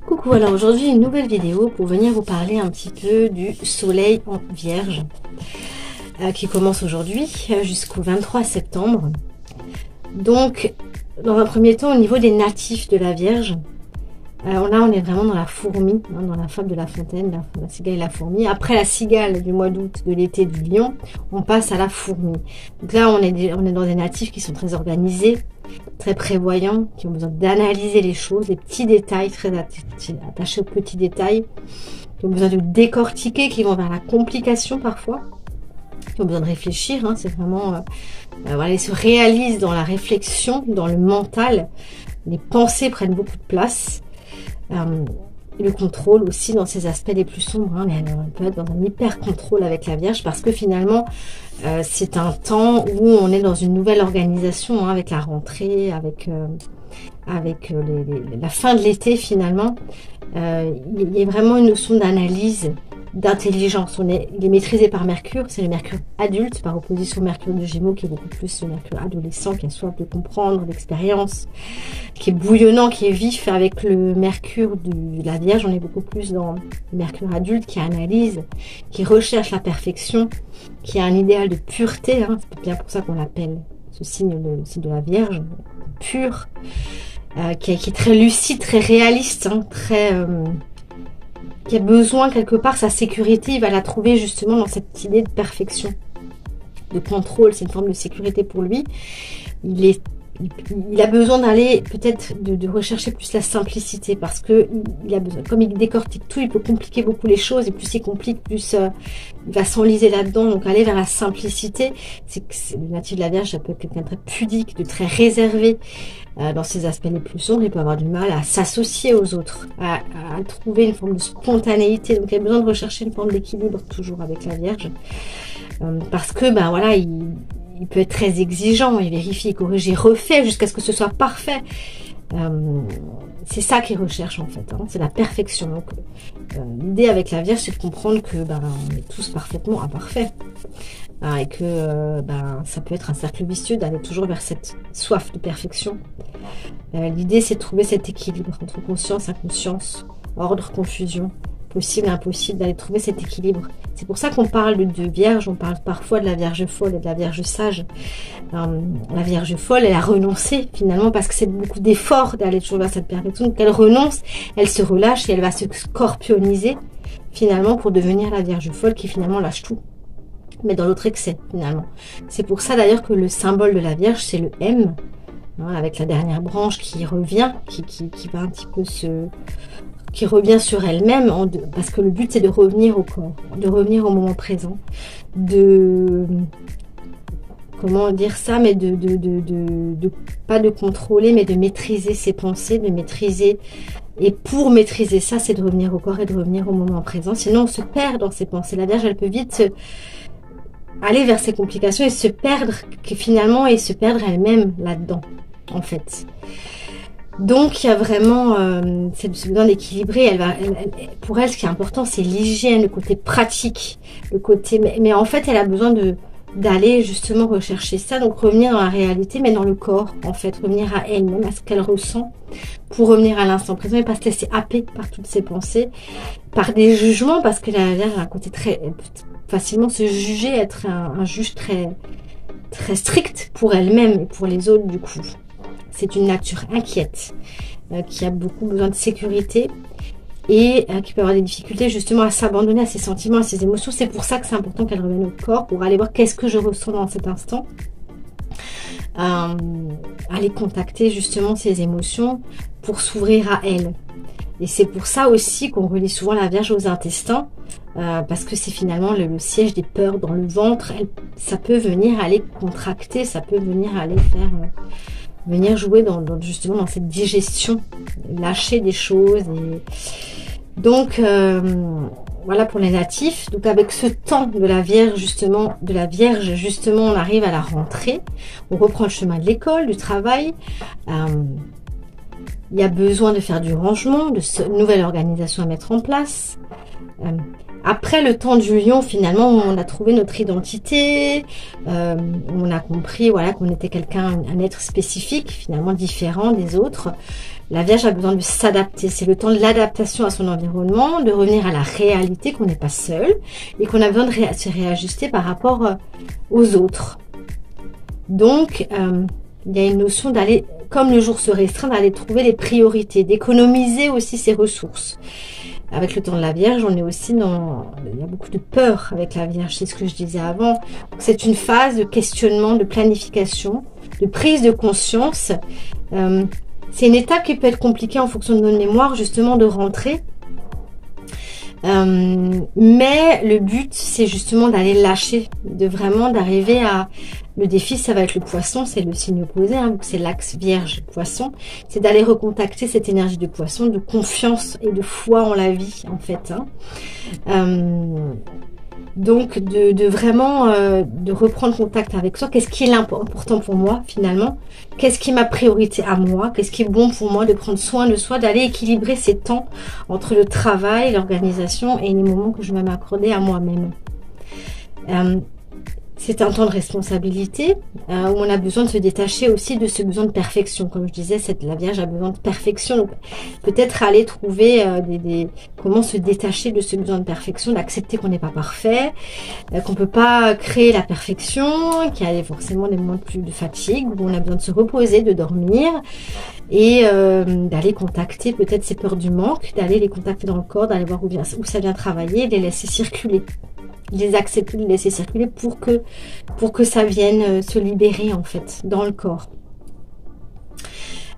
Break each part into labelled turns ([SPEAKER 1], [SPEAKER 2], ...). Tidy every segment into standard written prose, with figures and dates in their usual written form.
[SPEAKER 1] Coucou, alors aujourd'hui une nouvelle vidéo pour venir vous parler un petit peu du soleil en Vierge qui commence aujourd'hui jusqu'au 23 septembre. Donc dans un premier temps, au niveau des natifs de la Vierge, alors là on est vraiment dans la fourmi, dans la fable de La Fontaine, la cigale et la fourmi. Après la cigale du mois d'août, de l'été, du lion, on passe à la fourmi. Donc là on est dans des natifs qui sont très organisés, très prévoyants, qui ont besoin d'analyser les choses, les petits détails, très attachés aux petits détails, qui ont besoin de décortiquer, qui vont vers la complication parfois, qui ont besoin de réfléchir, c'est vraiment, voilà, ils se réalisent dans la réflexion, dans le mental, les pensées prennent beaucoup de place, le contrôle aussi dans ses aspects les plus sombres, on peut être dans un hyper contrôle avec la Vierge parce que finalement c'est un temps où on est dans une nouvelle organisation, avec la rentrée, avec la fin de l'été finalement. Il y a vraiment une notion d'analyse, d'intelligence. Il est maîtrisé par Mercure, c'est le Mercure adulte par opposition au Mercure de Gémeaux qui est beaucoup plus le Mercure adolescent, qui a soif de comprendre, d'expérience, qui est bouillonnant, qui est vif. Avec le Mercure de la Vierge, on est beaucoup plus dans le Mercure adulte qui analyse, qui recherche la perfection, qui a un idéal de pureté, c'est bien pour ça qu'on l'appelle ce signe, le signe de la Vierge, pur, qui est très lucide, très réaliste, qui a besoin quelque part, sa sécurité, il va la trouver justement dans cette idée de perfection, de contrôle. C'est une forme de sécurité pour lui. Il a besoin d'aller peut-être de rechercher plus la simplicité parce que il a besoin, comme il décortique tout, il peut compliquer beaucoup les choses et plus il complique, plus il va s'enliser là-dedans. Donc aller vers la simplicité, c'est le natif de la Vierge, ça peut être quelqu'un de très pudique, de très réservé dans ses aspects les plus sombres. Il peut avoir du mal à s'associer aux autres, à trouver une forme de spontanéité. Donc il a besoin de rechercher une forme d'équilibre toujours avec la Vierge parce que voilà, il peut être très exigeant, il vérifie, il corrige, il refait jusqu'à ce que ce soit parfait. C'est ça qu'il recherche en fait, c'est la perfection. Donc l'idée avec la Vierge, c'est de comprendre que on est tous parfaitement imparfaits et que ça peut être un cercle vicieux d'aller toujours vers cette soif de perfection. L'idée, c'est de trouver cet équilibre entre conscience, inconscience, ordre, confusion, possible, impossible, d'aller trouver cet équilibre. C'est pour ça qu'on parle de Vierge, on parle parfois de la Vierge folle et de la Vierge sage. La Vierge folle, elle a renoncé finalement parce que c'est beaucoup d'efforts d'aller toujours vers cette perfection. Donc elle renonce, elle se relâche et elle va se scorpioniser finalement pour devenir la Vierge folle qui finalement lâche tout, mais dans l'autre excès finalement. C'est pour ça d'ailleurs que le symbole de la Vierge, c'est le M, avec la dernière branche qui revient, qui va un petit peu qui revient sur elle-même, parce que le but c'est de revenir au corps, de revenir au moment présent, comment dire ça, mais pas de contrôler, mais de maîtriser ses pensées, de maîtriser, et pour maîtriser ça, c'est de revenir au corps et de revenir au moment présent, sinon on se perd dans ses pensées. La Vierge, elle peut vite aller vers ses complications et se perdre elle-même là-dedans, en fait. Donc il y a vraiment ce besoin d'équilibrer. Pour elle, ce qui est important, c'est l'hygiène, le côté pratique, le côté. Mais en fait, elle a besoin d'aller justement rechercher ça, donc revenir dans la réalité, mais dans le corps, en fait, revenir à elle-même, à ce qu'elle ressent, pour revenir à l'instant présent et pas se laisser happer par toutes ses pensées, par des jugements, parce que la Vierge a un côté très facilement se juger, être un juge très très strict pour elle-même et pour les autres du coup. C'est une nature inquiète, qui a beaucoup besoin de sécurité et qui peut avoir des difficultés justement à s'abandonner à ses sentiments, à ses émotions. C'est pour ça que c'est important qu'elle revienne au corps pour aller voir qu'est-ce que je ressens dans cet instant. Aller contacter justement ses émotions pour s'ouvrir à elle. Et c'est pour ça aussi qu'on relie souvent la Vierge aux intestins, parce que c'est finalement le siège des peurs dans le ventre. Ça peut venir aller contracter, ça peut venir aller venir jouer justement dans cette digestion, lâcher des choses. Donc voilà pour les natifs. Donc avec ce temps de la Vierge justement, on arrive à la rentrée. On reprend le chemin de l'école, du travail. Il y a besoin de faire du rangement, de nouvelles organisations à mettre en place. Après le temps du lion, finalement, on a trouvé notre identité, on a compris voilà, qu'on était quelqu'un, un être spécifique, finalement différent des autres. La Vierge a besoin de s'adapter. C'est le temps de l'adaptation à son environnement, de revenir à la réalité, qu'on n'est pas seul et qu'on a besoin de se réajuster par rapport aux autres. Donc, il y a une notion d'aller, comme le jour se restreint, d'aller trouver les priorités, d'économiser aussi ses ressources. Avec le temps de la Vierge, on est aussi dans... Il y a beaucoup de peur avec la Vierge, c'est ce que je disais avant. C'est une phase de questionnement, de planification, de prise de conscience. C'est une étape qui peut être compliquée en fonction de notre mémoire, justement, de rentrer. Mais le but, c'est justement d'aller lâcher, d'arriver à... Le défi, ça va être le poisson, c'est le signe opposé, hein, c'est l'axe Vierge-Poisson. C'est d'aller recontacter cette énergie de poisson, de confiance et de foi en la vie, en fait. Donc, de vraiment de reprendre contact avec soi. Qu'est-ce qui est important pour moi, finalement? Qu'est-ce qui est ma priorité à moi? Qu'est-ce qui est bon pour moi? De prendre soin de soi, d'aller équilibrer ces temps entre le travail, l'organisation et les moments que je vais m'accorder à moi-même. C'est un temps de responsabilité où on a besoin de se détacher aussi de ce besoin de perfection. Comme je disais, la Vierge a besoin de perfection. Donc, peut-être aller trouver comment se détacher de ce besoin de perfection, d'accepter qu'on n'est pas parfait, qu'on peut pas créer la perfection, qu'il y a forcément des moments de fatigue, où on a besoin de se reposer, de dormir et d'aller contacter peut-être ces peurs du manque, d'aller les contacter dans le corps, d'aller voir où ça vient travailler, de les laisser circuler. Les accepter, les laisser circuler pour que ça vienne se libérer en fait dans le corps.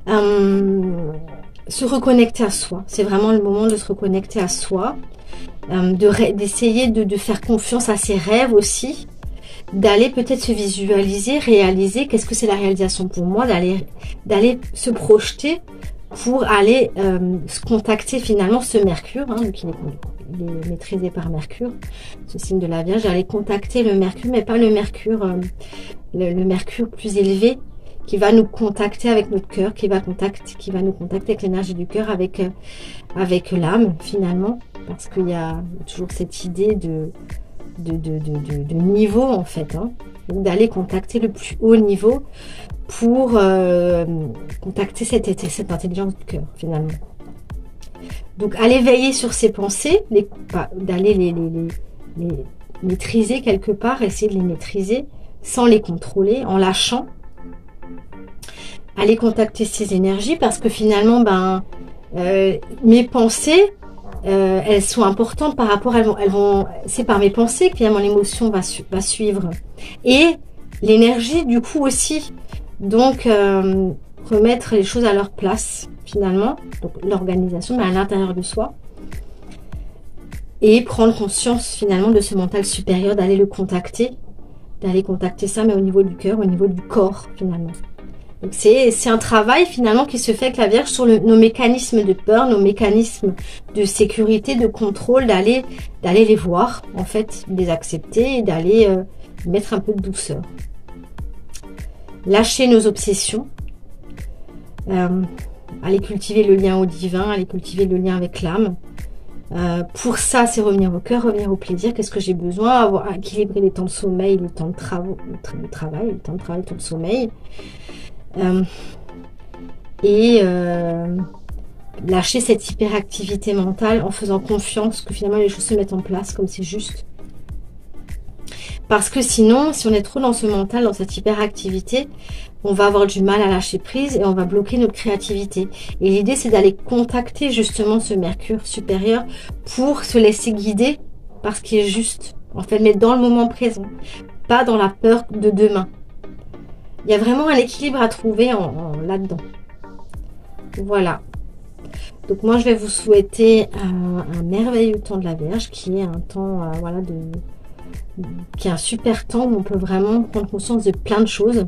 [SPEAKER 1] Se reconnecter à soi, c'est vraiment le moment de se reconnecter à soi, d'essayer de faire confiance à ses rêves aussi, d'aller peut-être se visualiser, réaliser qu'est-ce que c'est la réalisation pour moi, d'aller se projeter pour aller se contacter finalement ce Mercure, hein, donc il est maîtrisé par Mercure, ce signe de la Vierge, aller contacter le Mercure, mais pas le Mercure, le Mercure plus élevé, qui va nous contacter avec notre cœur, qui va nous contacter avec l'énergie du cœur, avec l'âme finalement, parce qu'il y a toujours cette idée de niveau en fait, hein, d'aller contacter le plus haut niveau pour contacter cette intelligence du cœur finalement. Donc aller veiller sur ses pensées, d'aller les maîtriser quelque part, essayer de les maîtriser sans les contrôler, en lâchant. Aller contacter ses énergies parce que finalement mes pensées elles sont importantes par rapport, c'est par mes pensées que finalement l'émotion va suivre et l'énergie du coup aussi. Donc remettre les choses à leur place finalement, donc l'organisation mais à l'intérieur de soi, et prendre conscience finalement de ce mental supérieur, d'aller contacter ça mais au niveau du cœur, au niveau du corps finalement. Donc c'est un travail finalement qui se fait avec la Vierge sur nos mécanismes de peur, nos mécanismes de sécurité, de contrôle, d'aller les voir en fait, de les accepter et d'aller mettre un peu de douceur. Lâcher nos obsessions, aller cultiver le lien au divin, aller cultiver le lien avec l'âme. Pour ça, c'est revenir au cœur, revenir au plaisir. Qu'est-ce que j'ai besoin? Équilibrer les temps de sommeil, les temps de travail, le temps de sommeil. Lâcher cette hyperactivité mentale en faisant confiance que finalement les choses se mettent en place comme c'est juste. Parce que sinon, si on est trop dans ce mental, dans cette hyperactivité, on va avoir du mal à lâcher prise et on va bloquer notre créativité. Et l'idée, c'est d'aller contacter justement ce Mercure supérieur pour se laisser guider par ce qui est juste. En fait, mais dans le moment présent, pas dans la peur de demain. Il y a vraiment un équilibre à trouver là-dedans. Voilà. Donc moi, je vais vous souhaiter un merveilleux temps de la Vierge qui est un temps qui est un super temps où on peut vraiment prendre conscience de plein de choses.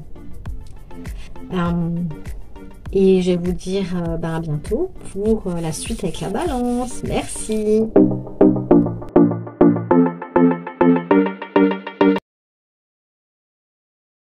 [SPEAKER 1] Et je vais vous dire à bientôt pour la suite avec la Balance. Merci.